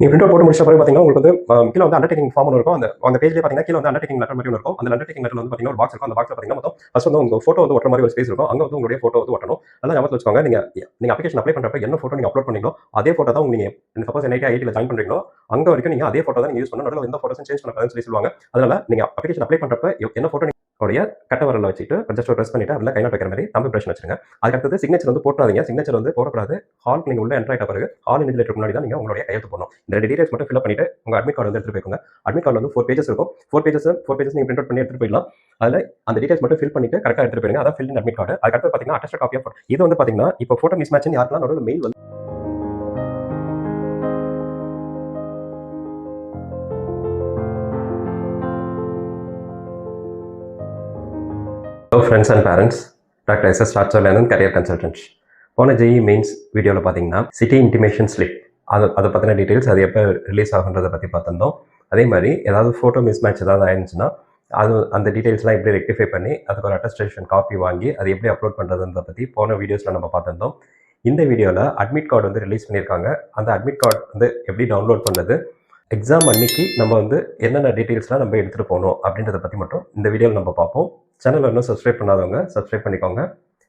நீங்க print out போட்டு முடிச்ச பிறகு பார்த்தீங்கன்னா உங்களுக்கு வந்து கீழே வந்து அண்டர்டேக்கிங் ஃபார்ம் இருக்கும். அந்த பேஜ்லேயே பார்த்தீங்கன்னா கீழே வந்து அண்டர்டேக்கிங் லெட்டர் மாதிரி இருக்கும். அந்த அண்டர்டேக்கிங் லெட்டர் வந்து பார்த்தீங்கன்னா ஒரு பாக்ஸ் இருக்கும். அந்த பாக்ஸ்ல பார்த்தீங்கன்னா மொத்தம் ஃபர்ஸ்ட் வந்து உங்க ஃபோட்டோ வந்து ஒட்டுற மாதிரி ஒரு ஸ்பேஸ் இருக்கும். அங்க வந்து உங்களுடைய ஃபோட்டோ வந்து ஒட்டணும். அதெல்லாம் ஞாபகத்துல வச்சுக்கோங்க. நீங்க அப்ளிகேஷன் அப்ளை பண்றப்ப என்ன ஃபோட்டோ நீங்க அப்லோட் பண்ணீங்களோ அதே ஃபோட்டோ தான் நீங்க சப்போஸ் NIT IITல ஜாயின் பண்றீங்களோ அங்க வரைக்கும் நீங்க அதே ஃபோட்டோ தான் நீங்க யூஸ் பண்ணணும். நடுவுல எந்த ஃபோட்டோஸும் சேஞ்ச் பண்ணக்கூடாதுன்னு சொல்லுவாங்க. அதனால நீங்க அப்ளிகேஷன் அப்ளை பண்றப்ப என்ன ஃபோட்டோ உடைய கட்ட விரல்ல வச்சுட்டு ஜஸ்ட் பிரஸ் பண்ணிட்டு அதில் கை நாட் வைக்கிற மாதிரி தம்பி பிரஷ் வச்சிருங்க. அதுக்கடுத்து சிக்னேச்சர் வந்து போட்டுறாதீங்க. சிக்னேச்சர் வந்து போடக்கூடாது. ஹாலுக்கு நீங்க உள்ள என்டர் ஆயிட்ட பிறகு ஹால் இன்விஜிலேட்டர் முன்னாடி தான் நீங்க உங்களுடைய கையெழுத்து போடணும். இந்த 2 டீடைல்ஸ் மட்டும் ஃபில் பண்ணிட்டு உங்க அட்மிட் கார்டு வந்து எடுத்துட்டு போய்க்கோங்க. அட்மிட் கார்டு வந்து 4 பேஜஸ் இருக்கும். 4 பேஜஸ் நீங்க பிரிண்ட் அவுட் பண்ணி எடுத்துட்டு போயிடலாம். அதில் அந்த டீடைல்ஸ் மட்டும் ஃபில் பண்ணிட்டு கரெக்டாக எடுத்துட்டு போயிருங்க. அதான் ஃபில் இன் அட்மிட் கார்டு. அதுக்கடுத்து பார்த்தீங்கன்னா அட்டஸ்டட் காப்பி ஆஃப் இது வந்து பார்த்தீங்கன்னா இப்போ ஃபோட்டோ மிஸ் மேட்ச்னு யாருக்கெல்லாம் நடுவில் மெயில் வந்து Hello friends and parents, Dr. S.S. Ratchalan, Career Consultant. போன JEE மெயின்ஸ் வீடியோவில் பார்த்தீங்கன்னா சிட்டி இன்டிமேஷன் ஸ்லிப் அதை பற்றின டீட்டெயில்ஸ் அது எப்போ ரிலீஸ் ஆகுன்றதை பற்றி பார்த்துருந்தோம். அதே மாதிரி ஏதாவது ஃபோட்டோ மிஸ் மேட்ச் ஏதாவது ஆயிருந்துச்சுன்னா அந்த டீட்டெயில்ஸ்லாம் எப்படி ரெக்டிஃபை பண்ணி அதுக்கு ஒரு அட்டஸ்டேஷன் காப்பி வாங்கி அதை எப்படி அப்லோட் பண்ணுறதுன்றதை பற்றி போன வீடியோஸில் நம்ம பார்த்துருந்தோம். இந்த வீடியோவில் அட்மிட் கார்டு வந்து ரிலீஸ் பண்ணியிருக்காங்க. அந்த அட்மிட் கார்டு வந்து எப்படி டவுன்லோட் பண்ணுறது, எக்ஸாம் அன்னைக்கு நம்ம வந்து என்னென்ன டீட்டெயில்ஸ்லாம் நம்ம எடுத்துகிட்டு போகணும் அப்படின்றத பற்றி மட்டும் இந்த வீடியோவில் நம்ம பார்ப்போம். சேனல் இன்னும் சப்ஸ்கிரைப் பண்ணாதவங்க சப்ஸ்கிரைப் பண்ணிக்கோங்க.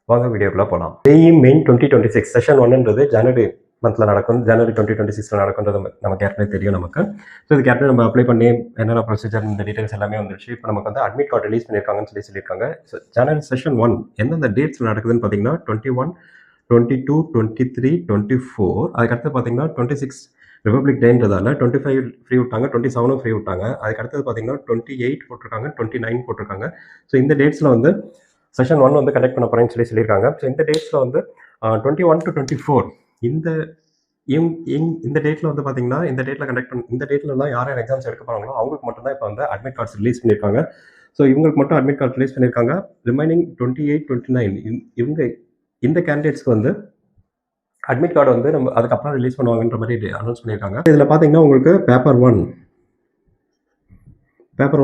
வாங்க வீடியோக்குள்ளே போகலாம். JEE மெயின் 2026 செஷன் 1ன்றது ஜனவரி மந்தில் நடக்கும். ஜனவரி 2026 நடக்குன்றது நமக்கு ஏற்கனவே தெரியும் நமக்கு. ஸோ இதுக்கு ஏற்கனவே நம்ம அப்ளை பண்ணி என்னென்ன ப்ரொசீஜர் இந்த டீட்டெயில்ஸ் எல்லாமே வந்துருச்சு. இப்போ நமக்கு வந்து அட்மிட் கார்டு ரிலீஸ் பண்ணியிருக்காங்கன்னு சொல்லியிருக்காங்க. ஸோ ஜனவரி செஷன் 1 எந்தெந்த டேட்ஸில் நடக்குதுன்னு பார்த்தீங்கன்னா 21, 22, 23, 24. அதுக்கடுத்து பார்த்தீங்கன்னா 26 ரிபப்ளிக் டேன்றதால 25 ஃப்ரீ விட்டாங்க, 27 ஃப்ரீ விட்டாங்க. அதுக்கு அடுத்தது பார்த்தீங்கன்னா 28 போட்டிருக்காங்க, 29 போட்டிருக்காங்க. ஸோ இந்த டேட்ஸில் வந்து செஷன் 1 வந்து கண்டக்ட் பண்ண போகிறேன்னு சொல்லியிருக்காங்க. ஸோ இந்த டேட்ஸில் வந்து 21 to 24 இந்த டேட்டில் வந்து பார்த்தீங்கன்னா இந்த டேட்லலாம் யார் யார் எக்ஸாம்ஸ் எடுக்க போகிறாங்களோ அவங்களுக்கு மட்டும்தான் இப்போ வந்து அட்மிட் கார்ட்ஸ் ரிலீஸ் பண்ணியிருக்காங்க. ஸோ இவங்களுக்கு மட்டும் அட்மிட் கார்டு ரிலீஸ் பண்ணியிருக்காங்க. ரிமைனிங் 28, 29 இந்த கேண்டிடேட்ஸ்க்கு வந்து அட்மிட் கார்டு வந்து நம்ம அதுக்கப்புறம் ரிலீஸ் பண்ணுவாங்கன்ற மாதிரி அனௌன்ஸ் பண்ணியிருக்காங்க. இதில் பார்த்தீங்கன்னா உங்களுக்கு பேப்பர்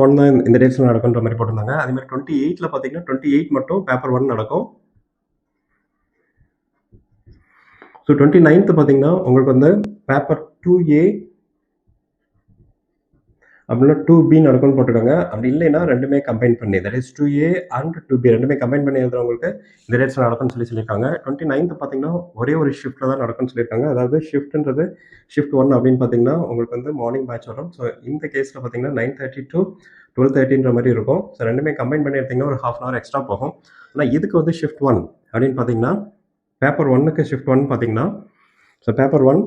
ஒன் தான் இந்த டேட்ஸில் நடக்குன்ற மாதிரி போட்டிருந்தாங்க. அதே மாதிரி 28ல் பார்த்தீங்கன்னா 28 மட்டும் பேப்பர் 1 நடக்கும். ஸோ 29th பார்த்தீங்கன்னா உங்களுக்கு வந்து பேப்பர் 2A அப்படின்னா 2B நடக்கும்னு போட்டிருக்காங்க. அப்படி இல்லைன்னா ரெண்டுமே கம்பைன் பண்ணி that is 2A and 2B ரெண்டுமே கம்பைன் பண்ணி எழுதுறவங்களுக்கு இந்த டேட்ஸில் நடக்கும்னு சொல்லியிருக்காங்க. 29th பார்த்தீங்கன்னா ஒரே ஒரு ஷிஃப்ட்டில் தான் நடக்கும்னு சொல்லியிருக்காங்க. அதாவது ஷிஃப்ட்ன்றது ஷிஃப்ட் 1 அப்படின்னு பார்த்தீங்கன்னா உங்களுக்கு வந்து மார்னிங் பேட்ச் வரும். ஸோ இந்த கேஸில் பார்த்தீங்கன்னா 9:30 to 12:30ன்ற மாதிரி இருக்கும். ஸோ ரெண்டுமே கம்பைன் பண்ணி எடுத்திங்கன்னா ஒரு 1/2 hour எக்ஸ்ட்ரா போகும். ஆனால் இதுக்கு வந்து ஷிஃப்ட் 1 அப்படின்னு பார்த்தீங்கன்னா பேப்பர் 1க்கு ஷிஃப்ட் 1 பார்த்தீங்கன்னா ஸோ பேப்பர் 1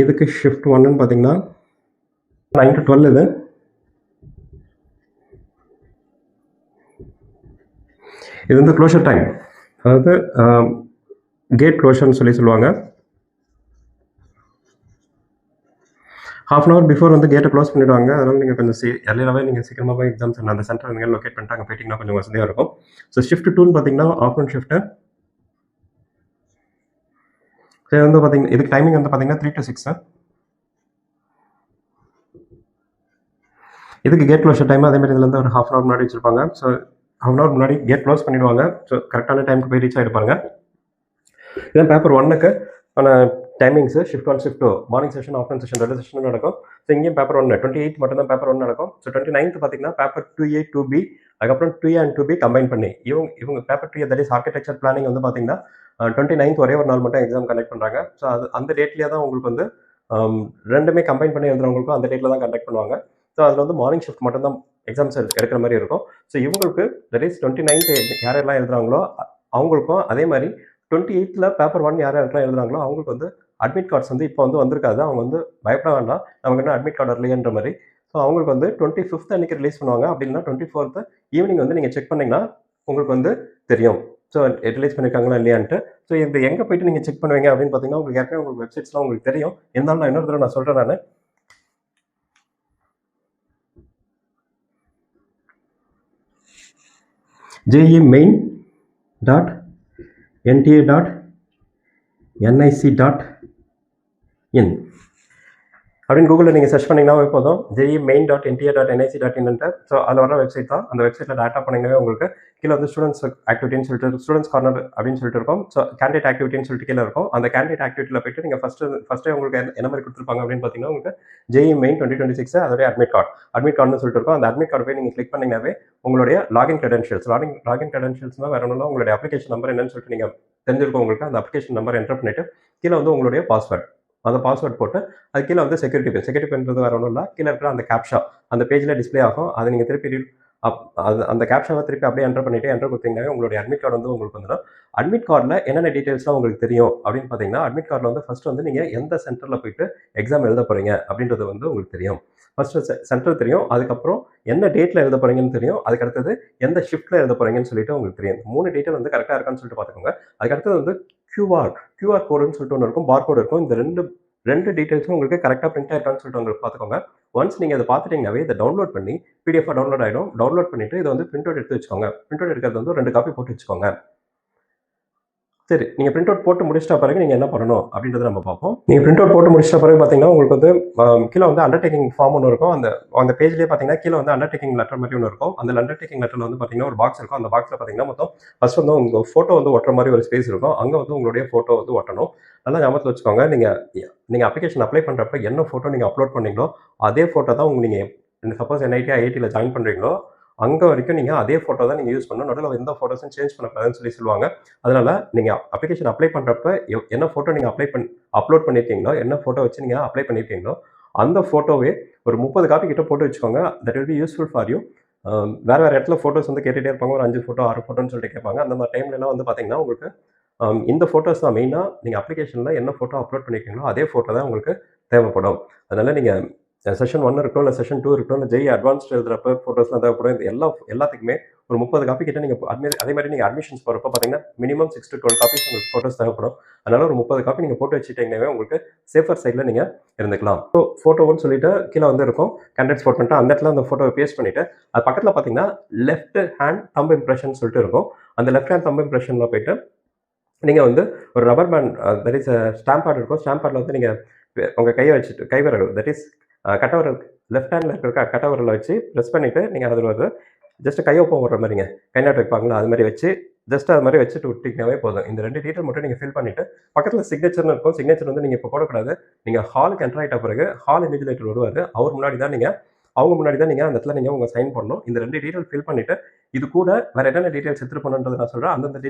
இதுக்கு ஷிஃப்ட் 1ன்னு பார்த்தீங்கன்னா 9 to 12 இது வந்து க்ளோஷர் டைம், அதாவது கேட் க்ளோஷர்னு சொல்லுவாங்க. 1/2 hour பிஃபோர் வந்து கேட்டை க்ளோஸ் பண்ணிவிடுவாங்க. அதனால் நீங்கள் கொஞ்சம் எர்லியராகவே நீங்கள் சீக்கிரமாக போய் எக்ஸாம்ஸ் அந்த சென்டர் நீங்கள் லொக்கேட் பண்ணிட்டு அங்கே போயிட்டீங்கன்னா கொஞ்சம் வசதியாக இருக்கும். ஸோ ஷிஃப்ட் 2ன்னு பார்த்தீங்கன்னா ஆஃப்டர்நூன் ஷிஃப்ட்டு. ஸோ இது வந்து பார்த்தீங்கன்னா இதுக்கு டைமிங் வந்து பார்த்தீங்கன்னா 3 to 6. இதுக்கு கேட் க்ளோஷர் டைம் அதேமாதிரி இதில் வந்து ஒரு 1/2 hour முன்னாடி வச்சுருப்பாங்க. ஸோ 1/2 hour முன்னாடி கேட் க்ளோஸ் பண்ணிவிடுவாங்க. ஸோ கரெக்டான டைமுக்கு போய் ரீச் ஆகிடுப்பாங்க. இதான் பேப்பர் 1க்கு ஆன timings. Shift 1, shift 2 morning session, afternoon session 2 செஷனும் நடக்கும். ஸோ இங்கேயும் பேப்பர் 1 28 மட்டும் தான் பேப்பர் 1 நடக்கும். ஸோ 29th பார்த்தீங்கன்னா பேப்பர் 2A 2B அதுக்கப்புறம் 2A and 2B கம்பைன் பண்ணி இவங்க paper 2A that is architecture planning வந்து பார்த்தீங்கன்னா 29th ஒரே ஒரு நாள் மட்டும் எக்ஸாம் கண்டக்ட் பண்ணுறாங்க. ஸோ அந்த டேட்லேயே தான் உங்களுக்கு வந்து ரெண்டுமே கம்பைன் பண்ணி எழுதுறவங்களுக்கும் அந்த டேட்டில் தான் கண்டக்ட் பண்ணுவாங்க. ஸோ அதில் வந்து மார்னிங் ஷிஃப்ட் மட்டும் தான் எக்ஸாம்ஸ் எடுக்கிற மாதிரி இருக்கும். ஸோ இவங்களுக்கு தட் இஸ் 29th யாரெல்லாம் எழுதுறாங்களோ அவங்களுக்கும் அதே மாதிரி 28th பேப்பர் 1 யாரெல்லாம் எழுதுறாங்களோ அவங்களுக்கு வந்து அட்மிட் கார்ட்ஸ் வந்து இப்போ வந்து வந்திருக்காது. அவங்க வந்து பயப்பட வேண்டாம், நமக்கு என்ன அட்மிட் கார்டு வரலையன்ற மாதிரி. ஸோ அவங்களுக்கு வந்து 25th அன்றைக்கி ரிலீஸ் பண்ணுவாங்க. அப்படி இல்லைனா 24th ஈவினிங் வந்து நீங்கள் செக் பண்ணிங்கன்னா உங்களுக்கு வந்து தெரியும் ஸோ ரிலீஸ் பண்ணியிருக்காங்களா இல்லையான்ட்டு. ஸோ இது எங்கே போய்ட்டு நீங்கள் செக் பண்ணுவீங்க அப்படின்னு பார்த்தீங்கன்னா உங்களுக்கு ஏற்கனவே உங்களுக்கு வெப்சைட்ஸ்லாம் உங்களுக்கு தெரியும். இருந்தாலும் நான் இன்னொரு தடவை நான் சொல்கிறேன். நான் JEE-main.nta.nic.in அப்படின்னு கூகுளில் நீங்கள் சர்ச் பண்ணிங்கன்னா போதும். JEE-main.nta.nic.in. ஸோ அதில் வர வெப்சைட் தான். அந்த வெப்சைட்டில் டேட்டா பண்ணிங்கனாவே உங்களுக்கு கீழே வந்து ஸ்டூடெண்ட்ஸ் ஆக்டிவிட்டின்னு சொல்லிட்டு ஸ்டூடெண்ட்ஸ் கார்னர் அப்படின்னு சொல்லிட்டு இருக்கும். ஸோ கேண்டிடேட் ஆக்டிவிட்டின்னு சொல்லிட்டு கீழே இருக்கும். அந்த கேண்டிடேட் ஆக்டிவிட்டியில் போயிட்டு நீங்கள் ஃபஸ்ட்டே உங்களுக்கு என்ன மாதிரி கொடுத்துருப்பாங்க அப்படின்னு பார்த்தீங்கன்னா, உங்களுக்கு JEE மெயின் 2026 அதோடைய அட்மிட் கார்டுன்னு சொல்லிட்டு இருக்கும். அந்த அட்மிட் கார்டு போய் நீங்கள் கிளிக் பண்ணிங்கனாவே உங்களுடைய லாகின் கிரெடென்ஷியல்ஸ்னால் வேற ஒன்றும் உங்களுடைய அப்ளிகேஷன் நம்பர் என்னன்னு சொல்லிட்டு நீங்கள் தெரிஞ்சிருக்கும். உங்களுக்கு அந்த அப்ளிகேஷன் நம்பர் என்டர் பண்ணிட்டு கீழே வந்து உங்களுடைய பாஸ்வேர்ட் அந்த பாஸ்வேர்ட் போட்டு அது கீழே வந்து செக்யூரிட்டி பின்றது வேற ஒன்றும் இல்லை. கீழே இருக்கிற அந்த கேப்ஷா அந்த பேஜில் டிஸ்பிளே ஆகும். அதை நீங்கள் திருப்பி அந்த கேப்ஷாவை திருப்பி அப்படியே என்டர் கொடுத்தீங்கன்னா உங்களுடைய அட்மிட் கார்டு வந்து உங்களுக்கு வந்துடும். அட்மிட் கார்டில் என்னென்ன டீட்டெயில்ஸ்லாம் உங்களுக்கு தெரியும் அப்படின்னு பார்த்தீங்கன்னா, அட்மிட் கார்டில் வந்து ஃபர்ஸ்ட் வந்து நீங்கள் எந்த சென்டரில் போயிட்டு எக்ஸாம் எழுத போறீங்க அப்படின்றது வந்து உங்களுக்கு தெரியும். ஃபர்ஸ்ட் சென்டர் தெரியும். அதுக்கப்புறம் எந்த டேட்டில் எழுத போறீங்கன்னு தெரியும். அதுக்கடுத்தது எந்த ஷிஃப்ட்டில் எழுத போறீங்கன்னு சொல்லிட்டு உங்களுக்கு தெரியும். 3 டீட்டெயில் வந்து கரெக்டாக இருக்கான்னு சொல்லிட்டு பார்த்துக்கோங்க. அதுக்கடுத்தது வந்து QR கோடுன்னு சொல்லிட்டு ஒன்று இருக்கும், பார் கோடு இருக்கும். இந்த ரெண்டு டீட்டெயில்ஸும் உங்களுக்கு கரெக்டாக பிரிண்ட் ஆயிருக்கான்னு சொல்லிட்டு உங்களுக்கு பார்த்துக்கோங்க. ஒன்ஸ் நீங்கள் அதை பார்த்துட்டீங்கன்னாவே இதை டவுன்லோட் பண்ணி PDF டவுன்லோட் ஆகிடும். டவுன்லோட் பண்ணிட்டு இதை வந்து பிரிண்ட் அவுட் எடுத்து வச்சுக்கோங்க. பிரிண்ட் அவுட் எடுக்கிறது வந்து 2 காப்பி போட்டு வச்சுக்கோங்க. சரி, நீங்கள் பிரிண்ட் அவுட் போட்டு முடிச்சிட்ட பிறகு நீங்கள் என்ன பண்ணணும் அப்படின்றத நம்ம பார்ப்போம். நீங்கள் பிரிண்ட் அவுட் போட்டு முடிச்சிட்ட பிறகு பார்த்தீங்கன்னா உங்களுக்கு வந்து கீழே வந்து அண்டர்டேக்கிங் ஃபார்ம் ஒன்று இருக்கும். அந்த பேஜ்லேயே பார்த்தீங்கன்னா கீழே வந்து அண்டர்டேக்கிங் லெட்டர் மாதிரி ஒன்று இருக்கும். அந்த அண்டர்டேக்கிங் லெட்டரில் வந்து பார்த்தீங்கன்னா ஒரு பாக்ஸ் இருக்கும். அந்த பாக்ஸில் பார்த்தீங்கன்னா மொத்தம் ஃபர்ஸ்ட் வந்து உங்கள் ஃபோட்டோ வந்து ஒட்டுற மாதிரி ஒரு ஸ்பேஸ் இருக்கும். அங்கே வந்து உங்களுடைய ஃபோட்டோ வந்து ஒட்டணும். நல்லா ஞாபகத்தில் வச்சுக்கோங்க. நீங்கள் அப்ளிகேஷன் அப்ளை பண்ணுறப்ப என்ன ஃபோட்டோ நீங்கள் அப்லோட் பண்ணீங்களோ அதே ஃபோட்டோ தான் நீங்கள் சப்போஸ் NIT IITயில் ஜாயின் பண்ணுறீங்களோ அங்கே வரைக்கும் நீங்கள் அதே ஃபோட்டோ தான் நீங்கள் யூஸ் பண்ணணும். நடுவில் எந்த ஃபோட்டோஸும் சேஞ்ச் பண்ணக்கூடாதுன்னு சொல்லுவாங்க. அதனால் நீங்கள் அப்ளிகேஷன் அப்ளை பண்ணுறப்ப என்ன ஃபோட்டோ நீங்கள் அப்லோட் பண்ணியிருக்கீங்களோ, என்ன ஃபோட்டோ வச்சு நீங்கள் அப்ளை பண்ணியிருக்கீங்களோ அந்த ஃபோட்டோவே ஒரு 30 காப்பி கிட்ட போட்டு வச்சுக்கோங்க. That will be useful for you. வேறு இடத்துல ஃபோட்டோஸ் வந்து கேட்டுகிட்டே இருப்பாங்க. ஒரு 5 ஃபோட்டோ 6 ஃபோட்டோன்னு சொல்லிட்டு கேட்பாங்க. அந்த மாதிரி டைம்லலாம் வந்து பார்த்தீங்கன்னா உங்களுக்கு இந்த ஃபோட்டோஸ் தான் மெயினாக நீங்கள் அப்ளிகேஷனில் என்ன ஃபோட்டோ அப்லோட் பண்ணியிருக்கீங்களோ அதே ஃபோட்டோ தான் உங்களுக்கு தேவைப்படும். அதனால் நீங்கள் செஷன் 1 இருக்கட்டும், இல்லை செஷன் 2 இருக்கட்டும், இல்லை JEE அட்வான்ஸ்ட் எழுதுறப்ப ஃபோட்டோஸ்லாம் தேவைப்படும். இது எல்லாத்துக்குமே ஒரு 30 காப்பி கிட்ட நீங்கள் அதே மாதிரி நீங்கள் அட்மிஷன்ஸ் போகிறப்ப பார்த்தீங்கன்னா மினிமம் 6 to 12 காப்பீஸ் உங்களுக்கு ஃபோட்டோஸ் தேவைப்படும். அதனால் ஒரு 30 காப்பி நீங்கள் போட்டு வச்சுட்டீங்கன்னாவே உங்களுக்கு சேஃபர் சைடில் நீங்கள் இருந்துக்கலாம். ஸோ ஃபோட்டோன்னு சொல்லிட்டு கீழே வந்து இருக்கும், கேண்டிடேட்ஸ் ஃபோட்டோ பண்ணிட்டு அந்த இடத்துல அந்த ஃபோட்டோவை பேஸ்ட் பண்ணிவிட்டு அது பக்கத்தில் பார்த்தீங்கன்னா லெஃப்ட் ஹேண்ட் தம்ப் இம்ப்ரெஷன் சொல்லிட்டு இருக்கும். அந்த லெஃப்ட் ஹேண்ட் தம்ப் இம்ப்ரெஷனில் போயிட்டு நீங்கள் வந்து ஒரு rubber band that is stamp bad இருக்கும். ஸ்டாம்ப் பேடில் வந்து நீங்கள் உங்கள் கையை வச்சுட்டு கைவிரல் தட் இஸ் கட்டவரல் லெஃப்ட் ஹேண்டில் இருக்கிற கட்டவரலை வச்சு ப்ரெஸ் பண்ணிவிட்டு நீங்கள் அதில் வந்து ஜஸ்ட் கையொப்பம் விடுற மாதிரிங்க கை நாட்டு வைப்பாங்களா அது மாதிரி வச்சு ஜஸ்ட் அது மாதிரி வச்சுட்டு விட்டிங்கனாவே போதும். இந்த 2 டீட்டெயில் மட்டும் நீங்கள் ஃபில் பண்ணிவிட்டு பக்கத்தில் சிக்னேச்சர்னு இருக்கும். சிக்னேச்சர் வந்து நீங்கள் இப்போ போடக்கூடாது. நீங்கள் ஹாலுக்கு என்டர் ஆகிட்ட பிறகு ஹால் இன்விஜிலேட்டர் வருவார். அவங்க முன்னாடி தான் நீங்கள் அந்த இடத்துல நீங்கள் உங்கள் சைன் பண்ணணும். இந்த 2 டீட்டெயில் ஃபில் பண்ணிவிட்டு இது கூட வேறு என்னென்ன டீட்டெயில்ஸ் எடுத்துகிட்டு போகணுன்றது நான் சொல்கிறேன்.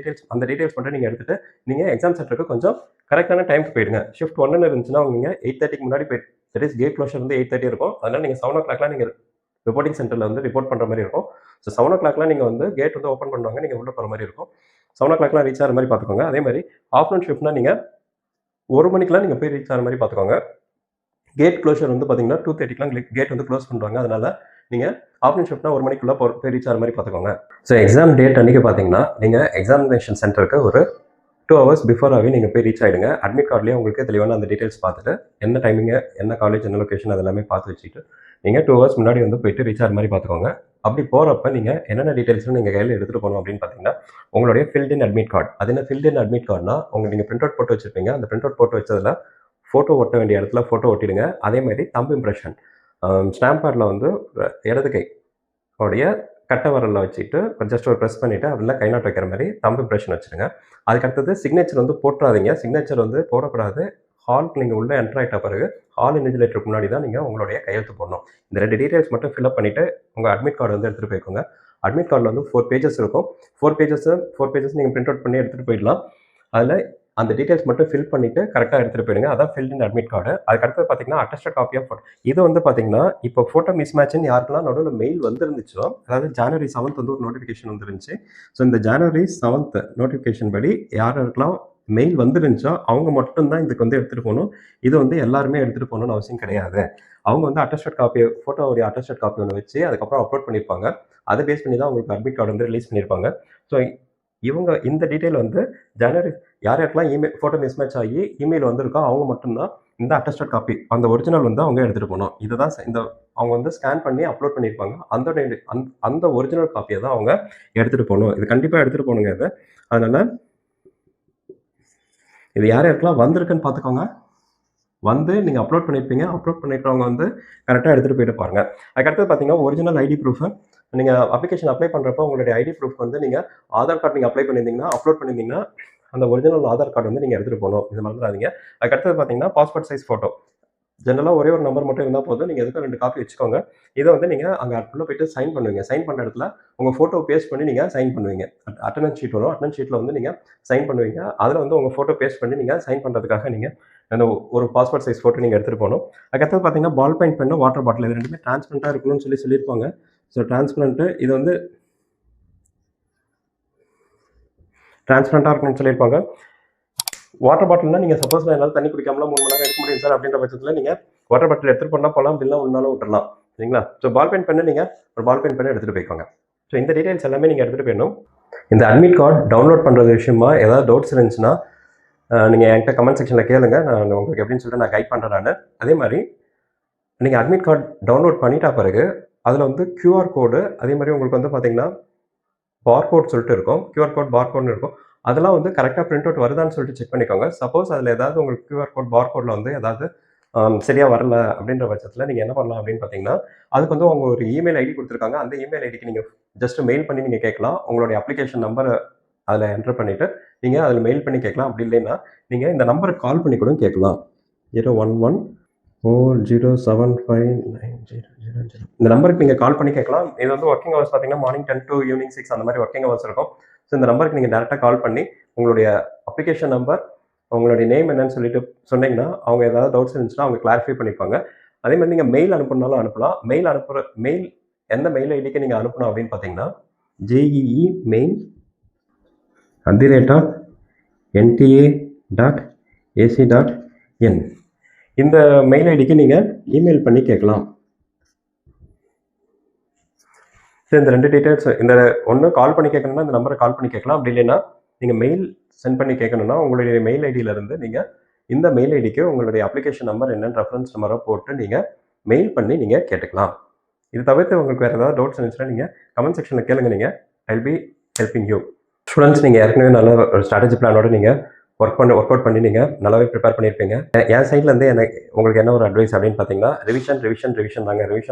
அந்த டீட்டெயில்ஸ் மட்டும் நீங்கள் எடுத்துகிட்டு நீங்கள் எக்ஸாம் சென்டருக்கு கொஞ்சம் கரெக்டான டைமுக்கு போயிடுங்க. ஷிஃப்ட் 1 இருந்துச்சுன்னா நீங்கள் 8:30க்கு முன்னாடி போயிட்டு தட் இஸ் கேட் க்ளோஷர் வந்து 8:30 இருக்கும். அதனால் நீங்கள் 7 o'clockலாம் நீங்கள் ரிப்போர்ட்டிங் சென்டரில் வந்து ரிப்போர்ட் பண்ணுற மாதிரி இருக்கும். ஸோ 7 o'clockலாம் நீங்கள் வந்து கேட் வந்து ஓப்பன் பண்ணுவாங்க. நீங்கள் உள்ளே போகிற மாதிரி இருக்கும். 7 o'clockலாம் ரீச் ஆகிற மாதிரி பார்த்துக்கோங்க. அதே மாதிரி ஆஃப்டர்நூன் ஷிஃப்ட்னா நீங்கள் 1 மணிக்கெலாம் நீங்கள் போய் ரீச் ஆகிற மாதிரி பார்த்துக்கோங்க. கேட் க்ளோஷர் வந்து பார்த்தீங்கன்னா 2:30க்குலாம் கேட் வந்து க்ளோஸ் பண்ணுவாங்க. அதனால் நீங்கள் ஆஃப்டர்நூன் ஷிஃப்ட்னா 1 மணிக்குள்ளே போய் ரீச் ஆகிற மாதிரி பார்த்துக்கோங்க. ஸோ எக்ஸாம் டேட் அன்றைக்கி பார்த்தீங்கன்னா நீங்கள் எக்ஸாமினேஷன் சென்டருக்கு ஒரு 2 hours பிஃபோராகவே நீங்கள் போய் ரீச் ஆகிடுங்க. அட்மிட் கார்ட்லேயே உங்களுக்கு தெளிவான அந்த டீட்டெயில்ஸ் பார்த்துட்டு என்ன டைமிங்கு, என்ன காலேஜ், என்ன லொக்கேஷன் அதெல்லாமே பார்த்து வச்சுட்டு நீங்கள் 2 hours முன்னாடி வந்து போயிட்டு ரீச் ஆகிற மாதிரி பார்த்துக்கோங்க. அப்படி போகிறப்ப நீங்கள் என்னென்ன டீட்டெயில்ஸும் நீங்கள் கையில் எடுத்துகிட்டு போகணும் அப்படின்னு பார்த்தீங்கன்னா உங்களுடைய ஃபில்ட் இன் அட்மிட் கார்டு. அது என்ன ஃபில்ட் இன் அட்மிட் கார்டுனா நீங்கள் பிரிண்ட் அவுட் போட்டு வச்சுருப்பீங்க. அந்த பிரிண்ட் அவுட் போட்டு வச்சதில் ஃபோட்டோ ஒட்ட வேண்டிய இடத்துல ஃபோட்டோ ஒட்டிடுங்க. அதே மாதிரி தம்ப் இம்ப்ரெஷன் ஸ்டாம்ப் பேடில் வந்து இடது கை உடைய கட்டை வரலில் வச்சுட்டு ஜஸ்ட் ஒரு ப்ரெஸ் பண்ணிவிட்டு அதில் கை நாட்டு வைக்கிற மாதிரி தம்ப் இம்ப்ரெஷன் வச்சுருங்க. அதுக்கடுத்தது சிக்னேச்சர் வந்து போட்டுறாதீங்க. சிக்னேச்சர் வந்து போடக்கூடாது. ஹாலுக்கு நீங்கள் உள்ளே என்டர் ஆகிட்ட பிறகு ஹால் இன்விஜிலேட்டருக்கு முன்னாடி தான் நீங்கள் உங்களுடைய கையெழுத்து போடணும். இந்த 2 டீட்டெயில்ஸ் மட்டும் ஃபில்அப் பண்ணிவிட்டு உங்கள் அட்மிட் கார்டு வந்து எடுத்துகிட்டு போய்க்கோங்க. அட்மிட் கார்டில் வந்து 4 பேஜஸ் இருக்கும். 4 பேஜஸ் நீங்கள் பிரிண்ட் அவுட் பண்ணி எடுத்துகிட்டு போயிடலாம். அதில் அந்த டீட்டெயில்ஸ் மட்டும் ஃபில் பண்ணிவிட்டு கரெக்டாக எடுத்துகிட்டு போயிடுங்க. அதான் ஃபில்ட் இன் அட்மிட் கார்டு. அதுக்கடுத்து பார்த்தீங்கன்னா அட்டஸ்டட் காப்பி ஆஃப் ஃபோட்டோ. இது வந்து பார்த்தீங்கன்னா இப்போ ஃபோட்டோ மிஸ் மேட்ச்னு யாருக்கெல்லாம் நடுவில் மெயில் வந்துருந்துச்சோ, அதாவது January 7th வந்து ஒரு நோட்டிஃபிகேஷன் வந்துருந்துச்சு. ஸோ இந்த January 7th நோட்டிஃபிகேஷன் படி யாருக்கெல்லாம் மெயில் வந்துருந்துச்சோ அவங்க மட்டும்தான் இதுக்கு வந்து எடுத்துகிட்டு போகணும். இது வந்து எல்லாருமே எடுத்துகிட்டு போகணும்னு அவசியம் கிடையாது. அவங்க வந்து அட்டஸ்டட் காப்பி ஃபோட்டோவுடைய அட்டஸ்டட் காப்பி ஒன்று வச்சு அதுக்கப்புறம் அப்லோட் பண்ணியிருப்பாங்க. அதை பேஸ் பண்ணி தான் உங்களுக்கு அட்மிட் கார்டு வந்து ரிலீஸ் பண்ணியிருப்பாங்க. ஸோ இவங்க இந்த டீட்டெயில் வந்து January யாருக்கெல்லாம் ஃபோட்டோ மிஸ் மேட்ச் ஆகி இமெயில் வந்திருக்கோ அவங்க மட்டும்தான் இந்த அட்டஸ்டட் காப்பி அந்த ஒரிஜினல் வந்து அவங்க எடுத்துகிட்டு போகணும். இதுதான் அவங்க வந்து ஸ்கேன் பண்ணி அப்லோட் பண்ணியிருப்பாங்க. அந்த ஒரிஜினல் காப்பியை தான் அவங்க எடுத்துகிட்டு போகணும். இது கண்டிப்பாக எடுத்துகிட்டு போகணுங்க. இது அதனால் இது யாருக்கெல்லாம் வந்திருக்குன்னு பார்த்துக்கோங்க. வந்து நீங்கள் அப்லோட் பண்ணியிருப்பீங்க. அப்லோட் பண்ணிக்கிறவங்க வந்து கரெக்டாக எடுத்துகிட்டு போயிட்டு பாருங்கள். அதுக்கடுத்து பார்த்தீங்கன்னா ஒரிஜினல் ஐடி ப்ரூஃபு நீங்கள் அப்ளிகேஷன் அப்ளை பண்ணுறப்போ உங்களுடைய ஐடி ப்ரூஃப் வந்து நீங்கள் ஆதார் கார்டு நீங்கள் அப்ளை பண்ணியிருந்தீங்கன்னா அப்லோட் பண்ணியிருந்தீங்கன்னா அந்த ஒரிஜினல் ஆதார் கார்டு வந்து நீங்கள் எடுத்துகிட்டு போகணும். இது மறந்துடாதீங்க. அதுக்கடுத்தது பார்த்தீங்கன்னா பாஸ்போர்ட் சைஸ் ஃபோட்டோ. ஜெனரலாக ஒரே ஒரு நம்பர் மட்டும் இருந்தால் போதும். நீங்கள் எதுக்கும் 2 காப்பி வச்சுக்கோங்க. இதை வந்து நீங்கள் அங்கே உள்ள போயிட்டு சைன் பண்ணுவீங்க. சைன் பண்ணுற இடத்துல உங்கள் ஃபோட்டோ பேஸ்ட் பண்ணி நீங்கள் சைன் பண்ணுவீங்க. அட்டெண்டன்ஸ் ஷீட் வரும். அட்டெண்டன்ஸ் ஷீட்டில் வந்து நீங்கள் சைன் பண்ணுவீங்க. அதில் வந்து உங்கள் ஃபோட்டோ பேஸ்ட் பண்ணி நீங்கள் சைன் பண்ணுறதுக்காக நீங்கள் அந்த ஒரு பாஸ்போர்ட் சைஸ் ஃபோட்டோ நீங்கள் எடுத்துகிட்டு போகணும். அதுக்கடுத்து பார்த்தீங்கன்னா பால் பெயிண்ட் பென்னு, வாட்டர் பாட்டில் இது ரெண்டுமே டிரான்ஸ்பரண்ட்டாக இருக்கணும்னு சொல்லியிருப்பாங்க. ஸோ டிரான்ஸ்பரண்ட்டாக இருக்கணும்னு சொல்லியிருப்பாங்க. வாட்டர் பாட்டில்னா நீங்கள் சப்போஸ் என்னால் தண்ணி குடிக்காமலாம் 3 மணி நேரம் எடுக்க முடியும் சார் அப்படின்ற பட்சத்தில் நீங்கள் வாட்டர் பாட்டில் எடுத்துகிட்டு போனால் போகலாம், பில்லாம் ஒன்றாலும் விட்டுடலாம். சரிங்களா? ஸோ பால் பென் பெண்ணு நீங்கள் ஒரு பால் பென் பெண்ணை எடுத்துகிட்டு போய்க்கோங்க. ஸோ இந்த டீட்டெயில்ஸ் எல்லாமே நீங்கள் எடுத்துகிட்டு போயிடணும். இந்த அட்மிட் கார்டு டவுன்லோட் பண்ணுறது விஷயமா ஏதாவது டவுட்ஸ் இருந்துச்சுன்னா நீங்கள் என்கிட்ட கமெண்ட் செக்ஷனில் கேளுங்க. நான் உங்களுக்கு எப்படின்னு சொல்லிட்டு நான் கைட் பண்ணுறேன் நான். அதே மாதிரி நீங்கள் அட்மிட் கார்டு டவுன்லோட் பண்ணிட்டா பிறகு அதில் வந்து கியூஆர் கோடு, அதே மாதிரி உங்களுக்கு வந்து பார்த்தீங்கன்னா பார்கோட் சொல்லிட்டு இருக்கும். கியூஆர் கோட், பார்கோட்னு இருக்கும். அதெல்லாம் வந்து கரெக்டாக பிரிண்ட் அவுட் வருதான்னு சொல்லிட்டு செக் பண்ணிக்கோங்க. சப்போஸ் அதில் ஏதாவது உங்களுக்கு கியூஆர் கோட், பார்கோடில் வந்து ஏதாவது சரியாக வரல அப்படின்ற பட்சத்தில் நீங்கள் என்ன பண்ணலாம் அப்படின்னு பார்த்தீங்கன்னா, அதுக்கு வந்து அவங்க ஒரு இமெயில் ஐடி கொடுத்துருக்காங்க. அந்த இமெயில் ஐடிக்கு நீங்கள் ஜஸ்ட் மெயில் பண்ணி நீங்கள் கேட்கலாம். உங்களுடைய அப்ளிகேஷன் நம்பரை அதில் என்டர் பண்ணிவிட்டு நீங்கள் அதில் மெயில் பண்ணி கேட்கலாம். அப்படி இல்லைன்னா நீங்கள் இந்த நம்பருக்கு கால் பண்ணி கூட கேட்கலாம். 01140759000. இந்த நம்பருக்கு நீங்கள் கால் பண்ணி கேட்கலாம். இது வந்து ஒர்க்கிங் ஹவர்ஸ் பார்த்தீங்கன்னா மார்னிங் 10 to ஈவினிங் 6 அந்த மாதிரி ஒர்க்கிங் ஹவர்ஸ் இருக்கும். ஸோ இந்த நம்பருக்கு நீங்கள் டேரெக்டாக கால் பண்ணி உங்களுடைய அப்ளிகேஷன் நம்பர், உங்களுடைய நேம் என்னன்னு சொல்லிட்டு சொன்னீங்கன்னா அவங்க ஏதாவது டவுட்ஸ் இருந்துச்சுன்னா அவங்க கிளாரிஃபை பண்ணிப்பாங்க. அதே மாதிரி நீங்கள் மெயில் அனுப்புனாலும் அனுப்பலாம். மெயில் எந்த மெயில் ஐடிக்கு நீங்கள் அனுப்பணும் அப்படின்னு பார்த்தீங்கன்னா jeemain@nta.ac.in இந்த மெயில் ஐடிக்கு நீங்கள் இமெயில் பண்ணி கேட்கலாம். ஸோ இந்த 2 டீட்டெயில்ஸ், இந்த ஒன்று கால் பண்ணி கேட்கணும்னா இந்த நம்பரை கால் பண்ணி கேட்கலாம். அப்படி இல்லைன்னா நீங்கள் மெயில் சென்ட் பண்ணி கேட்கணும்னா உங்களுடைய மெயில் ஐடியிலேருந்து நீங்கள் இந்த மெயில் ஐடிக்கு உங்களுடைய அப்ளிகேஷன் நம்பர் என்னென்னு ரெஃபரன்ஸ் நம்பரை போட்டு நீங்கள் மெயில் பண்ணி நீங்கள் கேட்டுக்கலாம். இது தவிர்த்து உங்களுக்கு வேறு ஏதாவது டவுட்ஸ் இருந்துச்சுன்னா நீங்கள் கமெண்ட் செக்ஷனில் கேளுங்க. நீங்கள் I will be helping you. Students, நீங்கள் ஏற்கனவே நல்ல ஒரு ஸ்ட்ராட்டஜி பிளானோட நீங்கள் ஒர்க் அவுட் பண்ணி நீங்கள் நல்லாவே ப்ரிப்பேர் பண்ணியிருப்பீங்க. என் சைட்லேருந்து உங்களுக்கு என்ன ஒரு அட்வைஸ் அப்படின்னு பார்த்தீங்கன்னா, ரிவிஷன்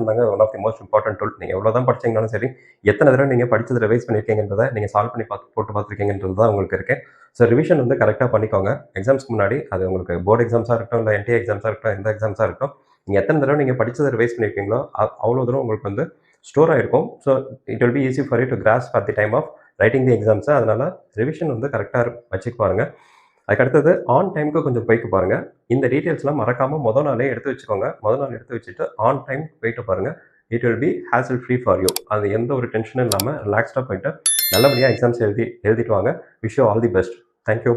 தாங்க one of the most important tool. நீங்கள் எவ்வளோ தான் படிச்சிங்கனாலும் சரி, எத்தனை தடவை நீங்கள் படித்தது ரிவைஸ் பண்ணியிருக்கீங்கன்றதை நீங்கள் சால்வ் பண்ணி போட்டு பார்த்துருக்கீங்கன்றது தான் உங்களுக்கு இருக்குது. ஸோ ரிவிஷன் வந்து கரெக்டாக பண்ணிக்கோங்க. எக்ஸாம்ஸ்க்கு முன்னாடி அது உங்களுக்கு போர்டு எக்ஸாம்ஸாக இருக்கட்டும், இல்லை என்டிஏ எக்ஸாம்ஸாக இருக்கட்டும், எந்த எக்ஸாம்ஸாக இருக்கட்டும், நீங்கள் எத்தனை தடவை நீங்கள் படித்ததை ரிவைஸ் பண்ணியிருக்கீங்களோ அவ்வளோ தூரம் உங்களுக்கு வந்து ஸ்டோர் ஆகிருக்கும். So it will be easy for you to grasp at the time of writing the எக்ஸாம்ஸை. அதனால் ரிவிஷன் வந்து கரெக்டாக வச்சுக்கு பாருங்கள். அதுக்கடுத்தது ஆன் டைமுக்கு கொஞ்சம் போய்க்கு பாருங்கள். இந்த டீட்டெயில்ஸ்லாம் மறக்காமல் முதல் நாளே எடுத்து வச்சுக்கோங்க. முதல் நாள் எடுத்து வச்சுட்டு ஆன் டைம் போயிட்டு பாருங்கள். It will B hazel free for you. அது எந்த ஒரு டென்ஷனும் இல்லாமல் ரிலாக்ஸ்டாக போயிட்டு நல்லபடியாக எக்ஸாம்ஸ் எழுதிட்டு வாங்க. Wish you all the best. Thank you.